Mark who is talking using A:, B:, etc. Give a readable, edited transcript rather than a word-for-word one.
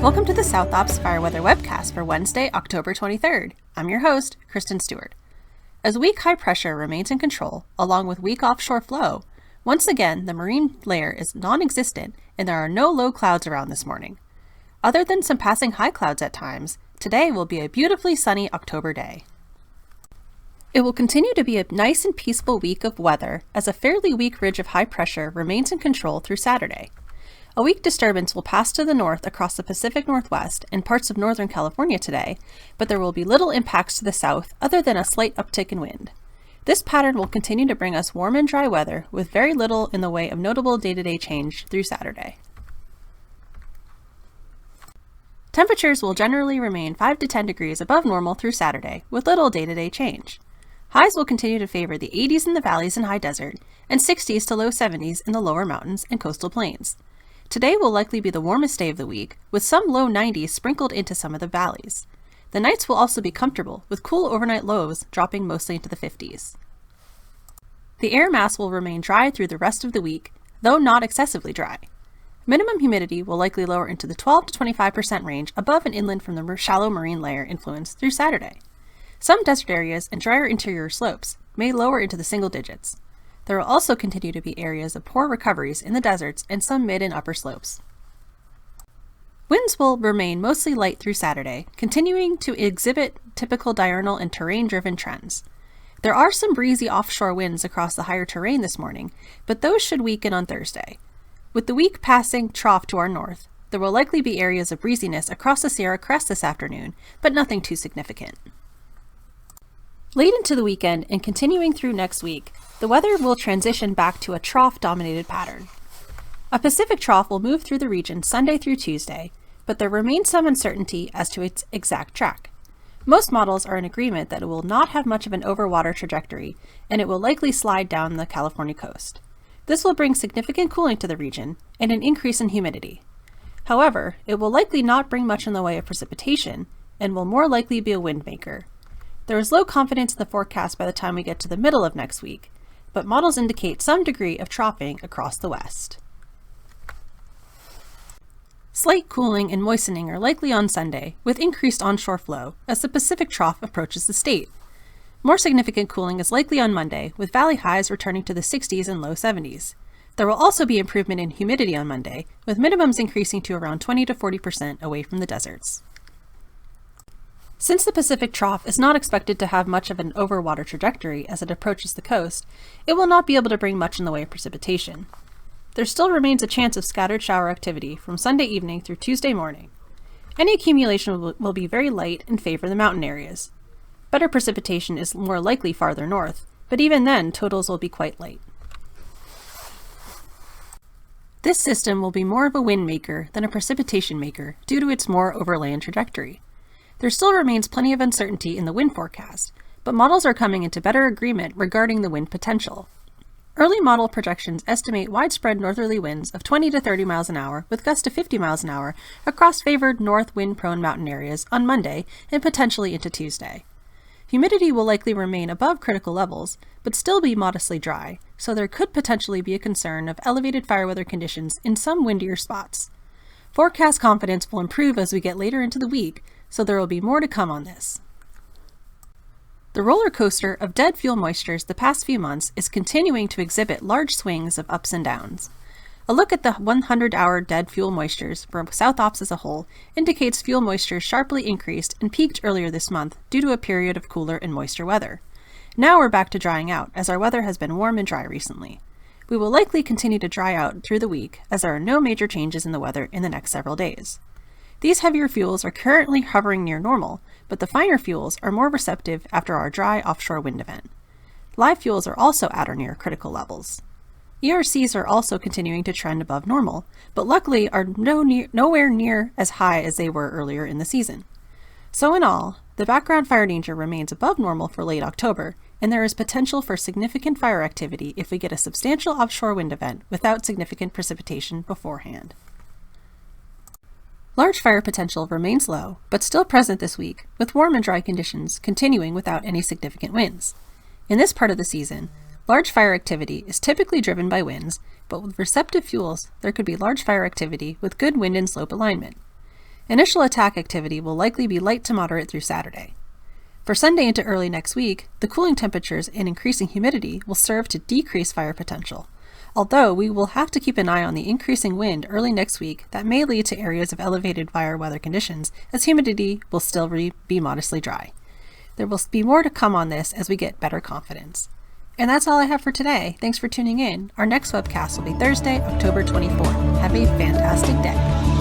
A: Welcome to the South Ops Fire Weather Webcast for Wednesday, October 23rd. I'm your host, Kristen Stewart. As weak high pressure remains in control, along with weak offshore flow, once again the marine layer is non-existent and there are no low clouds around this morning. Other than some passing high clouds at times, today will be a beautifully sunny October day. It will continue to be a nice and peaceful week of weather as a fairly weak ridge of high pressure remains in control through Saturday. A weak disturbance will pass to the north across the Pacific Northwest and parts of Northern California today, but there will be little impacts to the south other than a slight uptick in wind. This pattern will continue to bring us warm and dry weather with very little in the way of notable day-to-day change through Saturday. Temperatures will generally remain 5 to 10 degrees above normal through Saturday with little day-to-day change. Highs will continue to favor the 80s in the valleys and high desert and 60s to low 70s in the lower mountains and coastal plains. Today will likely be the warmest day of the week, with some low 90s sprinkled into some of the valleys. The nights will also be comfortable, with cool overnight lows dropping mostly into the 50s. The air mass will remain dry through the rest of the week, though not excessively dry. Minimum humidity will likely lower into the 12 to 25% range above and inland from the shallow marine layer influence through Saturday. Some desert areas and drier interior slopes may lower into the single digits. There will also continue to be areas of poor recoveries in the deserts and some mid and upper slopes. Winds will remain mostly light through Saturday, continuing to exhibit typical diurnal and terrain-driven trends. There are some breezy offshore winds across the higher terrain this morning, but those should weaken on Thursday. With the weak passing trough to our north, there will likely be areas of breeziness across the Sierra Crest this afternoon, but nothing too significant. Late into the weekend and continuing through next week, the weather will transition back to a trough-dominated pattern. A Pacific trough will move through the region Sunday through Tuesday, but there remains some uncertainty as to its exact track. Most models are in agreement that it will not have much of an overwater trajectory, and it will likely slide down the California coast. This will bring significant cooling to the region and an increase in humidity. However, it will likely not bring much in the way of precipitation, and will more likely be a wind maker. There is low confidence in the forecast by the time we get to the middle of next week, but models indicate some degree of troughing across the west. Slight cooling and moistening are likely on Sunday, with increased onshore flow as the Pacific trough approaches the state. More significant cooling is likely on Monday, with valley highs returning to the 60s and low 70s. There will also be improvement in humidity on Monday, with minimums increasing to around 20 to 40% away from the deserts. Since the Pacific trough is not expected to have much of an overwater trajectory as it approaches the coast, it will not be able to bring much in the way of precipitation. There still remains a chance of scattered shower activity from Sunday evening through Tuesday morning. Any accumulation will be very light and favor the mountain areas. Better precipitation is more likely farther north, but even then totals will be quite light. This system will be more of a wind maker than a precipitation maker due to its more overland trajectory. There still remains plenty of uncertainty in the wind forecast, but models are coming into better agreement regarding the wind potential. Early model projections estimate widespread northerly winds of 20 to 30 miles an hour with gusts to 50 miles an hour across favored north wind-prone mountain areas on Monday and potentially into Tuesday. Humidity will likely remain above critical levels, but still be modestly dry, so there could potentially be a concern of elevated fire weather conditions in some windier spots. Forecast confidence will improve as we get later into the week, so there will be more to come on this. The roller coaster of dead fuel moistures the past few months is continuing to exhibit large swings of ups and downs. A look at the 100-hour dead fuel moistures for South Ops as a whole indicates fuel moisture sharply increased and peaked earlier this month due to a period of cooler and moister weather. Now we're back to drying out as our weather has been warm and dry recently. We will likely continue to dry out through the week as there are no major changes in the weather in the next several days. These heavier fuels are currently hovering near normal, but the finer fuels are more receptive after our dry offshore wind event. Live fuels are also at or near critical levels. ERCs are also continuing to trend above normal, but luckily are nowhere near as high as they were earlier in the season. So in all, the background fire danger remains above normal for late October, and there is potential for significant fire activity if we get a substantial offshore wind event without significant precipitation beforehand. Large fire potential remains low, but still present this week, with warm and dry conditions continuing without any significant winds. In this part of the season, large fire activity is typically driven by winds, but with receptive fuels, there could be large fire activity with good wind and slope alignment. Initial attack activity will likely be light to moderate through Saturday. For Sunday into early next week, the cooling temperatures and increasing humidity will serve to decrease fire potential, although we will have to keep an eye on the increasing wind early next week that may lead to areas of elevated fire weather conditions, as humidity will still be modestly dry. There will be more to come on this as we get better confidence. And that's all I have for today. Thanks for tuning in. Our next webcast will be Thursday, October 24th. Have a fantastic day.